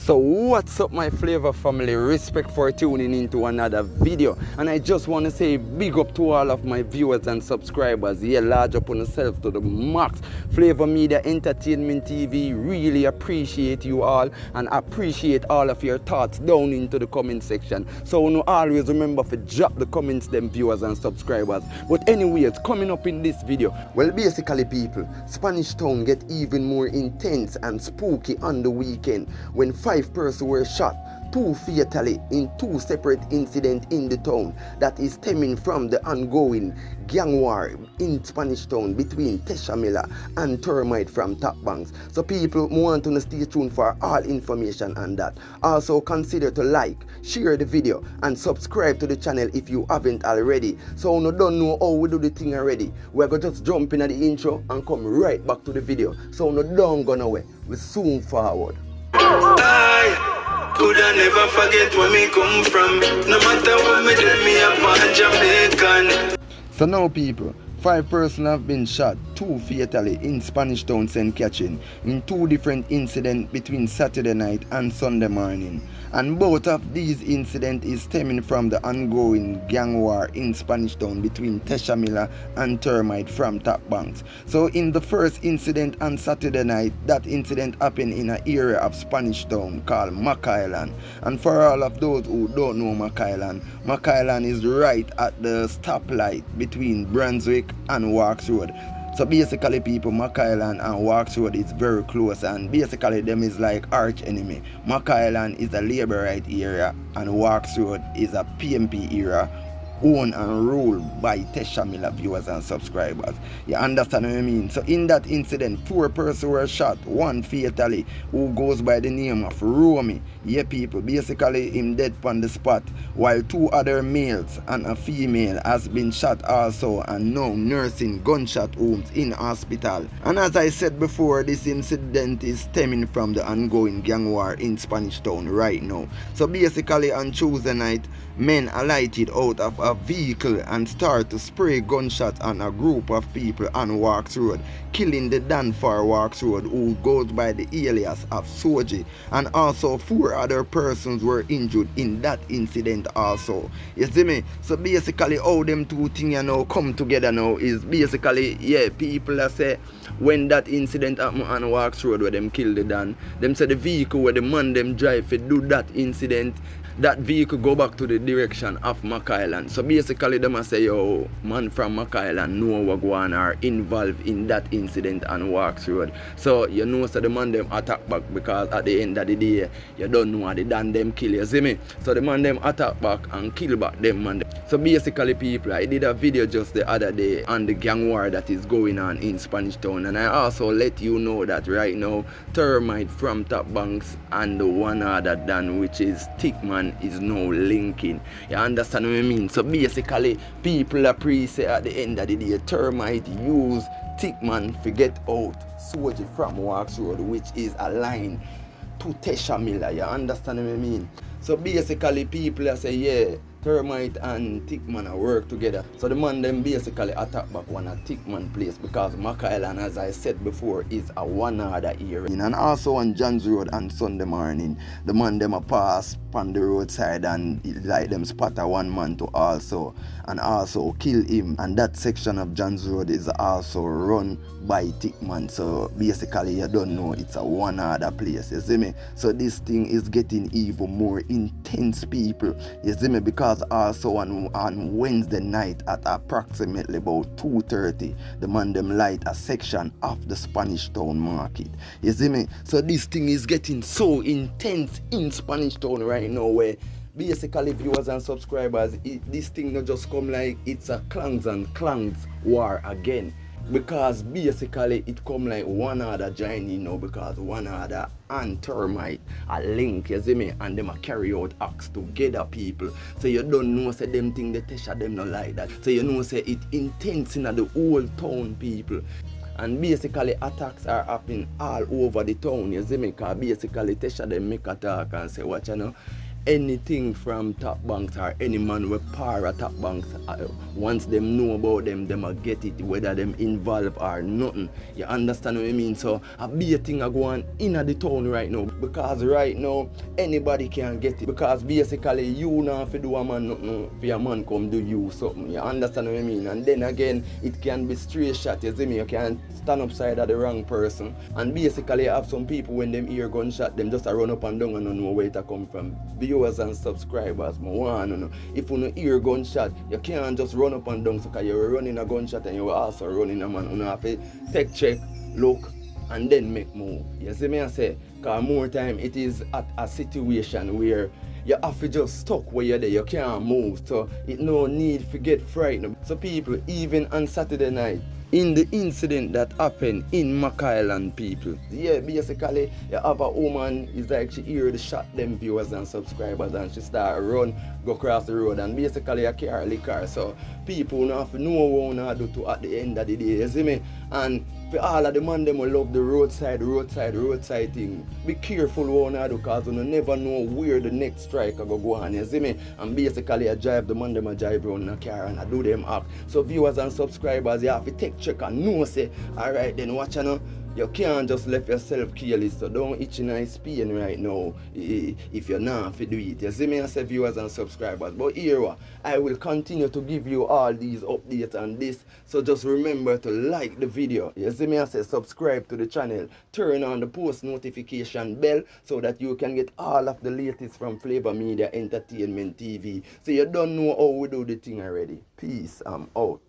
So what's up my Flava family, respect for tuning into another video, and I just want to say big up to all of my viewers and subscribers. Yeah, large up on yourself to the max. Flava Media Ent TV, really appreciate you all and appreciate all of your thoughts down into the comment section. So no, always remember to drop the comments them viewers and subscribers. But anyways, coming up in this video, well basically people, Spanish Town get even more intense and spooky on the weekend when 5 persons were shot, 2 fatally in 2 separate incidents in the town that is stemming from the ongoing gang war in Spanish Town between Tesha and Termite from Top Banks. So people want to stay tuned for all information on that. Also consider to like, share the video and subscribe to the channel if you haven't already. So no don't know how we do the thing already. We're going to just jump in at the intro and come right back to the video. So no don't go nowhere. We soon forward. I could I never forget where me come from. No matter what me do, me a jamaican. So now people, 5 persons have been shot, 2 fatally in Spanish Town St. Catherine in 2 different incidents between Saturday night and Sunday morning. And both of these incidents is stemming from the ongoing gang war in Spanish Town between Tesha and Termite from Top Banks. So in the first incident on Saturday night, that incident happened in an area of Spanish Town called Mac Island. And for all of those who don't know Mac Island is right at the stoplight between Brunswick and Walks Road. So basically people, Mac Island and Walks Road is very close, and basically them is like arch enemy. Mac Island is a labourite area and Walks Road is a PMP area owned and ruled by Tesha viewers and subscribers. You understand what I mean? So in that incident, 4 persons were shot, 1 fatally, who goes by the name of Romy. Yeah people, basically him dead on the spot, while 2 other males and a female has been shot also and now nursing gunshot wounds in hospital. And as I said before, this incident is stemming from the ongoing gang war in Spanish Town right now. So basically on Tuesday night, men alighted out of a vehicle and start to spray gunshots on a group of people on Walks Road, killing the Dan for Walks Road who goes by the alias of Soji, and also 4 other persons were injured in that incident also. You see me? So basically how them 2 things now come together now is basically, yeah, people that say when that incident happened on Walks Road where them killed the Dan, them say the vehicle where the man them drive to do that incident, that vehicle go back to the direction of Mac Island. So basically them say, yo, man from Mac Island know what go on are involved in that incident on Walks Road. So you know so the man them attack back, because at the end of the day you don't know what they done them kill, you see me? So the man them attack back and kill back them man. So basically people, I did a video just the other day on the gang war that is going on in Spanish Town, and I also let you know that right now Termite from Top Banks and the one other Dan, which is Stickman, is now linking. You understand what I mean? So basically people appreciate at the end of the day Termite use Stickman to get out Soji from Walks Road, which is aligned to Tesha. You understand what I mean? So basically people say, yeah, Termite and Tickman work together. So the man them basically attack back one at Tickman place, because Mac Island, as I said before, is a one other area. And also on John's Road on Sunday morning, the man them a pass on the roadside and like them spot a 1 man to also kill him. And that section of John's Road is also run by Tickman. So basically you don't know, it's a one other place, you see me? So this thing is getting even more intense people, you see me? Because also on Wednesday night at approximately about 2:30, the man them light a section of the Spanish Town market, you see me? So this thing is getting so intense in Spanish Town right now, where basically viewers and subscribers, this thing not just come like it's a clans and clans war again, because basically it come like one other joining now, because one other and Termite a link, you see me, and them a carry out acts together people. So you don't know say them thing the Tesha them not like that. So you know say it intense in the whole town people. And basically attacks are happening all over the town, you see me, because basically Tesha them make attack and say, what you know, anything from top banks or any man with power at top banks, once them know about them a get it, whether them involved or nothing. You understand what I mean? So a big thing are going in the town right now, because right now anybody can get it, because basically you not have to do a man nothing for a man come do you something. You understand what I mean? And then again, it can be straight shot. You see me? You can stand upside of the wrong person, and basically you have some people when them hear gunshot, them just a run up and down and don't know where it come from. Viewers and subscribers, I want to know, if you don't hear gunshot, you can't just run up and down, so you're running a gunshot and you're also running a man. You have to take check, look, and then make move. You see me? I say, because more time it is at a situation where you have to just stuck where you're there, you can't move, so it no need to get frightened. So people, even on Saturday night, in the incident that happened in McIsland, people, yeah, basically you have a woman, it's like she hear the shot, them viewers and subscribers, and she start run, go across the road, and basically a car liquor. So people don't have to know what to do to at the end of the day, you see me? And for all of the man them will love the roadside thing, be careful what you do, because you never know where the next strike will go on, you see me? And basically I drive the man them a drive around in a car and I do them act. So viewers and subscribers, you have to take check and know, say, alright then watch you. You can't just let yourself careless, so don't itch in a pain right now if you're not to do it. You see me, I say viewers and subscribers. But here, I will continue to give you all these updates and this, so just remember to like the video. You see me, I say subscribe to the channel, turn on the post notification bell so that you can get all of the latest from Flava Media Entertainment TV. So you don't know how we do the thing already. Peace, I'm out.